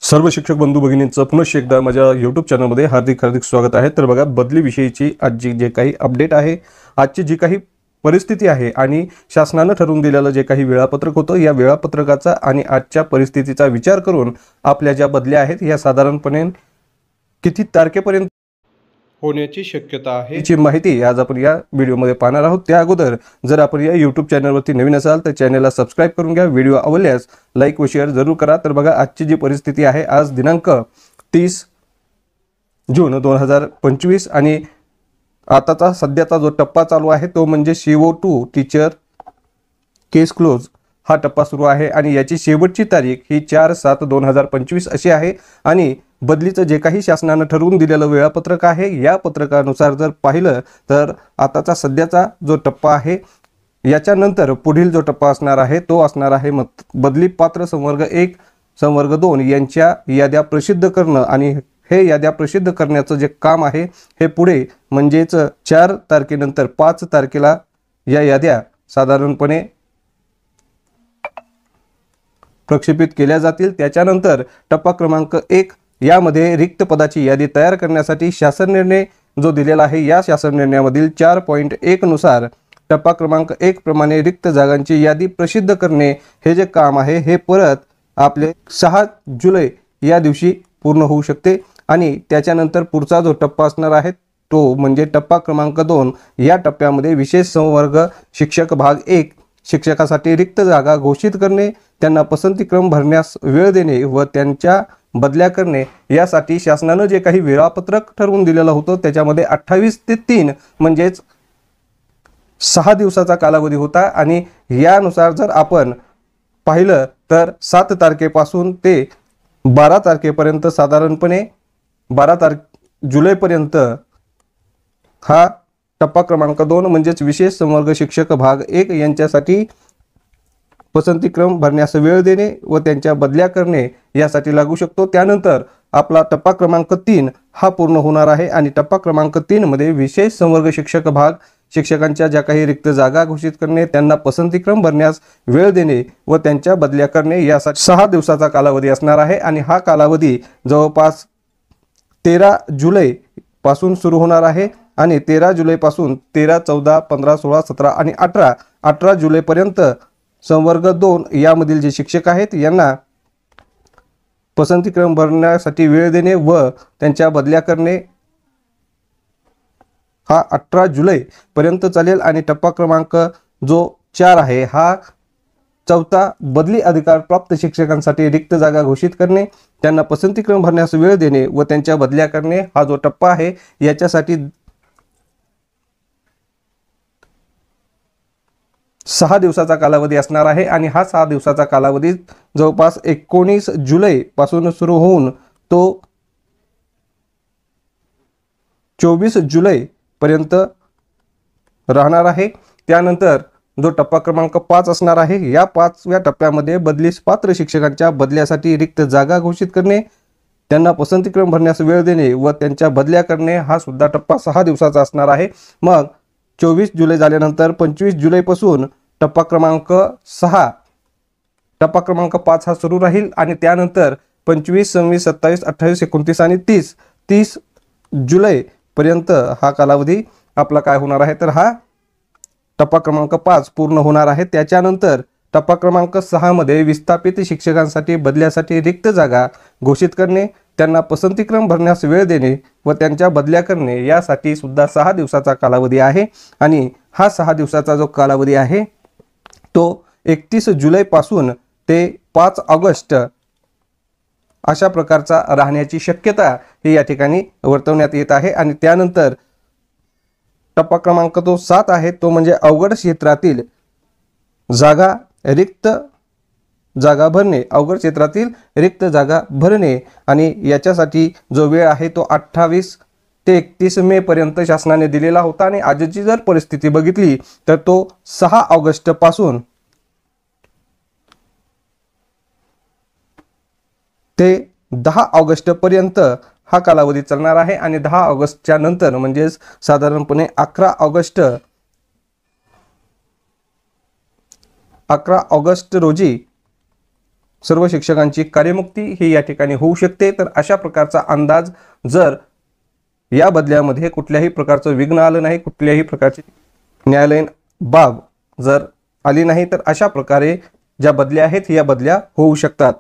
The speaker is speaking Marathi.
सर्व शिक्षक बंधू भगिनींचं पुनश्च एकदा माझ्या यूट्यूब चॅनलमध्ये हार्दिक हार्दिक स्वागत आहे। तर बघा, बदली विषयीची आजची जे काही अपडेट आहे, आजची जी काही परिस्थिती आहे आणि शासनाने ठरवून दिलेलं जे काही वेळापत्रक होतं, या वेळापत्रकाचा आणि आजच्या परिस्थितीचा विचार करून आपल्या ज्या बदल्या आहेत या साधारणपणे किती तारखेपर्यंत होण्याची शक्यता आहे याची माहिती आज आपण या व्हिडिओमध्ये पाहणार आहोत। त्या अगोदर जर आपण या यूट्यूब चॅनलवरती नवीन असाल तर चॅनलला सबस्क्राइब करून घ्या, व्हिडिओ आवडल्यास लाईक व शेअर जरूर करा। तर बघा, आजची जी परिस्थिती आहे, आज दिनांक 30 जून 2025 आणि आताचा सध्याचा जो टप्पा चालू आहे तो म्हणजे CO2 टीचर केस क्लोज हा टप्पा सुरू आहे आणि याची शेवटची तारीख ही 4/7/2025 अशी आहे। आणि बदलीचं जे काही शासनाने ठरवून दिलेलं वेळापत्रक आहे, या पत्रकानुसार जर पाहिलं तर आताचा सध्याचा जो टप्पा आहे याच्यानंतर पुढील जो टप्पा असणार आहे तो असणार आहे बदली पात्र संवर्ग 1 संवर्ग 2 यांच्या याद्या प्रसिद्ध करणं। आणि हे याद्या प्रसिद्ध करण्याचं जे काम आहे हे पुढे म्हणजेच 4 तारखेनंतर 5 तारखेला या याद्या साधारणपणे प्रक्षेपित केल्या जातील। त्याच्यानंतर टप्पा क्रमांक 1 यामध्ये रिक्त पदाची यादी तयार करण्यासाठी शासन निर्णय जो दिलेला आहे, या शासन निर्णयामधील 4.1 नुसार टप्पा क्रमांक 1 प्रमाणे रिक्त जागांची यादी प्रसिद्ध करणे हे जे काम आहे हे परत आपले 6 जुलै या दिवशी पूर्ण होऊ शकते। आणि त्याच्यानंतर पुढचा जो टप्पा असणार आहे तो म्हणजे टप्पा क्रमांक 2 या टप्प्यामध्ये विशेष संवर्ग शिक्षक भाग 1 शिक्षकासाठी रिक्त जागा घोषित करणे, त्यांना पसंतीक्रम भरण्यास वेळ देणे व त्यांच्या बदल्या करणे यासाठी शासनाने जे काही वेळापत्रक ठरवून दिलेलं होतं त्याच्यामध्ये 28 ते 3 म्हणजेच 6 दिवसाचा कालावधी होता। आणि यानुसार जर आपण पाहिलं तर 7 तारखेपासून ते 12 तारखेपर्यंत साधारणपणे 12 जुलैपर्यंत हा टप्पा क्रमांक 2 म्हणजेच विशेष संवर्ग शिक्षक भाग 1 यांच्यासाठी पसंतीक्रम भरण्यास वेळ देणे व त्यांच्या बदल्या करणे यासाठी लागू शकतो। त्यानंतर आपला टप्पा क्रमांक 3 हा पूर्ण होणार आहे आणि टप्पा क्रमांक 3 मध्ये विशेष संवर्ग शिक्षक भाग शिक्षकांच्या ज्या काही रिक्त जागा घोषित करणे, त्यांना पसंतीक्रम भरण्यास वेळ देणे व त्यांच्या बदल्या करणे यासाठी 6 दिवसाचा कालावधी असणार आहे। आणि हा कालावधी जवळपास 13 जुलै पासून सुरू होणार आहे आणि 13 जुलैपासून 13, 14, 15, 16, 17 आणि 18 जुलैपर्यंत संवर्ग 2 यामधील जे शिक्षक आहेत यांना पसंतीक्रम भरण्यासाठी वेळ देणे व त्यांच्या बदल्या करणे हा 18 जुलै पर्यंत चालेल। आणि टप्पा क्रमांक जो 4 आहे हा चौथा बदली अधिकार प्राप्त शिक्षकांसाठी रिक्त जागा घोषित करणे, त्यांना पसंतीक्रम भरण्यास वेळ देणे व त्यांच्या बदल्या करणे हा जो टप्पा आहे याच्यासाठी 6 दिवसाचा कालावधी असणार आहे। आणि हा 6 दिवसाचा कालावधी जवळपास 19 जुलै पासून सुरू होऊन तो 24 जुलै पर्यंत राहणार आहे। त्यानंतर जो टप्पा क्रमांक 5 असणार आहे, या 5व्या टप्प्यामध्ये बदलीस पात्र शिक्षकांच्या बदल्यासाठी रिक्त जागा घोषित करणे, त्यांना पसंतीक्रम भरण्यास वेळ देणे व त्यांच्या बदल्या करणे हा सुद्धा टप्पा 6 दिवसाचा असणार आहे। मग 24 जुलै झाल्यानंतर 25 जुलैपासून टप्पा क्रमांक 6 टप्पा क्रमांक 5 हा सुरू राहील आणि त्यानंतर 25, 26, 27, 28, 29 आणि 30 जुलै पर्यंत हा कालावधी आपला काय होणार आहे तर हा टप्पा क्रमांक 5 पूर्ण होणार आहे। त्याच्यानंतर टप्पा क्रमांक 6 मध्ये विस्थापित शिक्षकांसाठी बदल्यासाठी रिक्त जागा घोषित करणे, त्यांना पसंतीक्रम भरण्यास वेळ देणे व त्यांच्या बदल्या करणे यासाठी सुद्धा 6 दिवसाचा कालावधी आहे। आणि हा 6 दिवसाचा जो कालावधी आहे तो 31 जुलै पासून ते 5 ऑगस्ट अशा प्रकारचा राहण्याची शक्यता ही या ठिकाणी वर्तवण्यात येत आहे। आणि त्यानंतर टप्पा क्रमांक तो 7 आहे, तो म्हणजे अवघड क्षेत्रातील रिक्त जागा भरणे, अवघड क्षेत्रातील रिक्त जागा भरणे। आणि याच्यासाठी जो वेळ आहे तो 28 ते 31 मे पर्यंत शासनाने दिलेला होता। आणि आजची जर परिस्थिती बघितली तर तो 6 ऑगस्ट पासून ते 10 ऑगस्ट पर्यंत हा कालावधी चालणार आहे। आणि 10 ऑगस्टच्या नंतर म्हणजेच साधारणपणे 11 ऑगस्ट रोजी सर्व शिक्षकांची कार्यमुक्ती ही या ठिकाणी होऊ शकते। तर अशा प्रकारचा अंदाज, जर या बदल्यामध्ये कुठल्याही प्रकारचं विघ्न आलं नाही, कुठल्याही प्रकारची न्यायालयीन बाब जर आली नाही, तर अशा प्रकारे ज्या बदल्या आहेत या बदल्या होऊ शकतात।